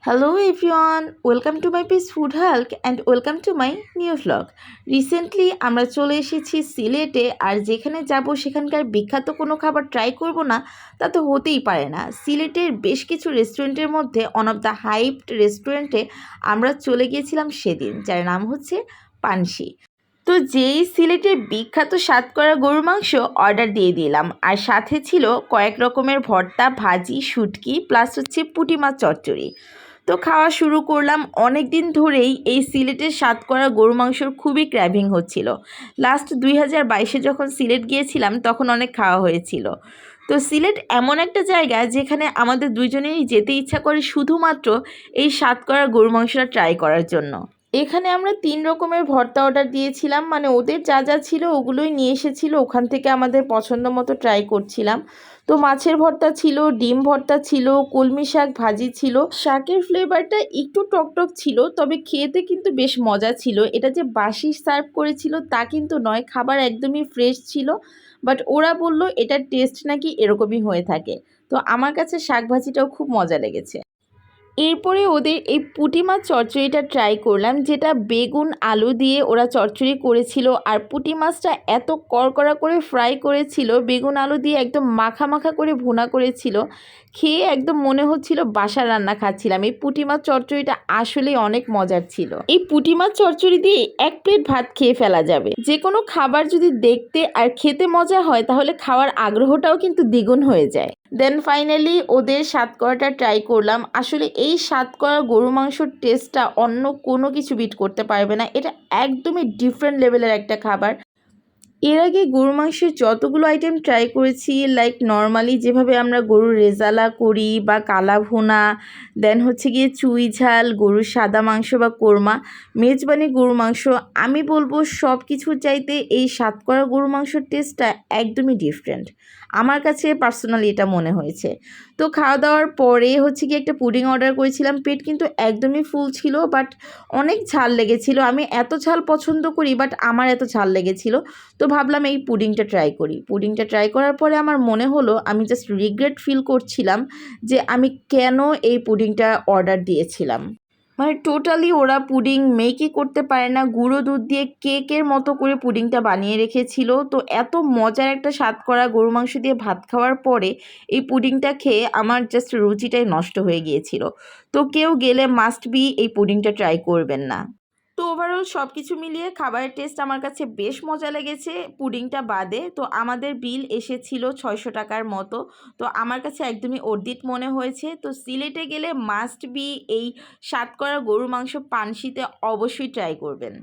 Hello everyone, welcome to my page Food Hulk and welcome to my new vlog. Recently আমরা চলে এসেছি সিলেটে, আর যেখানে যাব সেখানকার বিখ্যাত কোনো খাবার ট্রাই করব না তা তো হতেই পারে না। সিলেটের বেশ কিছু রেস্টুরেন্টের মধ্যে ওয়ান অফ দ্য হাইপড রেস্টুরেন্টে আমরা চলে গিয়েছিলাম সেদিন, যার নাম হচ্ছে পানশি। তো যেই সিলেটের বিখ্যাত সাতকরা গরুর মাংস অর্ডার দিয়ে দিলাম, আর সাথে ছিল কয়েক রকমের ভর্তা, ভাজি, শুটকি প্লাস হচ্ছে পুঁটি মাছ চচ্চড়ি। তো খাওয়া শুরু করলাম। অনেক দিন ধরেই এই সিলেটের সাতকরা গরু মাংসর খুবই ক্র্যাভিং হচ্ছিল। লাস্ট 2022-এ যখন সিলেট গিয়েছিলাম তখন অনেক খাওয়া হয়েছিল। তো সিলেট এমন একটা জায়গা যেখানে আমাদের দুইজনেরই যেতে ইচ্ছা করে শুধুমাত্র এই সাতকরা গরু মাংসটা ট্রাই করার জন্য। এখানে আমরা 3 রকমের ভর্তা অর্ডার দিয়েছিলাম, মানে ওদের যা যা ছিল ওগুলোই নিয়ে এসেছিলো, ওখান থেকে আমাদের পছন্দ মতো ট্রাই করছিলাম। তো মাছের ভর্তা ছিল, ডিম ভর্তা ছিল, কলমি শাক ভাজি ছিল। শাকের ফ্লেভারটা একটু টকটক ছিল, তবে খেতে কিন্তু বেশ মজা ছিল। এটা যে বাসি সার্ভ করেছিল তা কিন্তু নয়, খাবার একদমই ফ্রেশ ছিল। বাট ওরা বলল এটার টেস্ট নাকি এরকমই হয়ে থাকে। তো আমার কাছে শাক ভাজিটাও খুব মজা লেগেছে। এরপরে ওদের এই পুঁটি মাছ চচ্চড়িটা ট্রাই করলাম, যেটা বেগুন আলু দিয়ে ওরা চচ্চড়ি করেছিল। আর পুঁটি মাছটা এত কড়কড়া করে ফ্রাই করেছিল, বেগুন আলু দিয়ে একদম মাখা মাখা করে ভুনা করেছিল। খেয়ে একদম মনে হচ্ছিল বাসার রান্না খাচ্ছিলাম। এই পুঁটি মাছ চচ্চড়িটা আসলেই অনেক মজার ছিল। এই পুঁটি মাছ চচ্চড়ি দিয়ে 1 প্লেট ভাত খেয়ে ফেলা যাবে। যে কোনো খাবার যদি দেখতে আর খেতে মজা হয় তাহলে খাওয়ার আগ্রহটাও কিন্তু দ্বিগুণ হয়ে যায়। দেন ফাইনালি ওদের সাতকরাটা ট্রাই করলাম। আসলে এই সাতকরা গরু মাংসর টেস্টটা অন্য কোনো কিছু বিট করতে পারবে না। এটা একদমই ডিফারেন্ট লেভেলের একটা খাবার। এর আগে গরুর মাংসের যতগুলো আইটেম ট্রাই করেছি, লাইক নর্মালি যেভাবে আমরা গরুর রেজালা করি বা কালা ভুনা, দেন হচ্ছে গিয়ে চুই ঝাল, গরুর সাদা মাংস বা কোরমা, মেজবানি গরুর মাংস, আমি বলবো সব কিছুর চাইতে এই সাতকরা গরুর মাংসর টেস্টটা একদমই ডিফারেন্ট। আমার কাছে পার্সোনালি এটা মনে হয়েছে। তো খাওয়া দাওয়ার পরে হচ্ছে কি একটা পুডিং অর্ডার করেছিলাম। পেট কিন্তু একদমই ফুল ছিল, বাট অনেক ঝাল লেগেছিল। আমি এত ঝাল পছন্দ করি, বাট আমার এত ঝাল লেগেছিল। তো ভাবলাম এই পুডিংটা ট্রাই করি। পুডিংটা ট্রাই করার পরে আমার মনে হলো, আমি জাস্ট রিগ্রেট ফিল করছিলাম যে আমি কেন এই পুডিংটা অর্ডার দিয়েছিলাম। মানে টোটালি ওরা পুডিং মেকই করতে পারে না, গুঁড়ো দুধ দিয়ে কেকের মতো করে পুডিংটা বানিয়ে রেখেছিল। তো এত মজার একটা স্বাদ করা গরু মাংস দিয়ে ভাত খাওয়ার পরে এই পুডিংটা খেয়ে আমার জাস্ট রুচিটাই নষ্ট হয়ে গিয়েছিল। তো কেউ গেলে মাস্ট বি এই পুডিংটা ট্রাই করবেন না। তো ওভারঅল সব কিছু মিলিয়ে খাবারের টেস্ট আমার কাছে বেশ মজা লেগেছে, পুডিংটা বাদে। তো আমাদের বিল এসেছিল 600 টাকার মতো। তো আমার কাছে একদমই অর্ধিত মনে হয়েছে। তো সিলেটে গেলে মাস্ট বি এই সাতকরা গরুর মাংস পানশিতে অবশ্যই ট্রাই করবেন।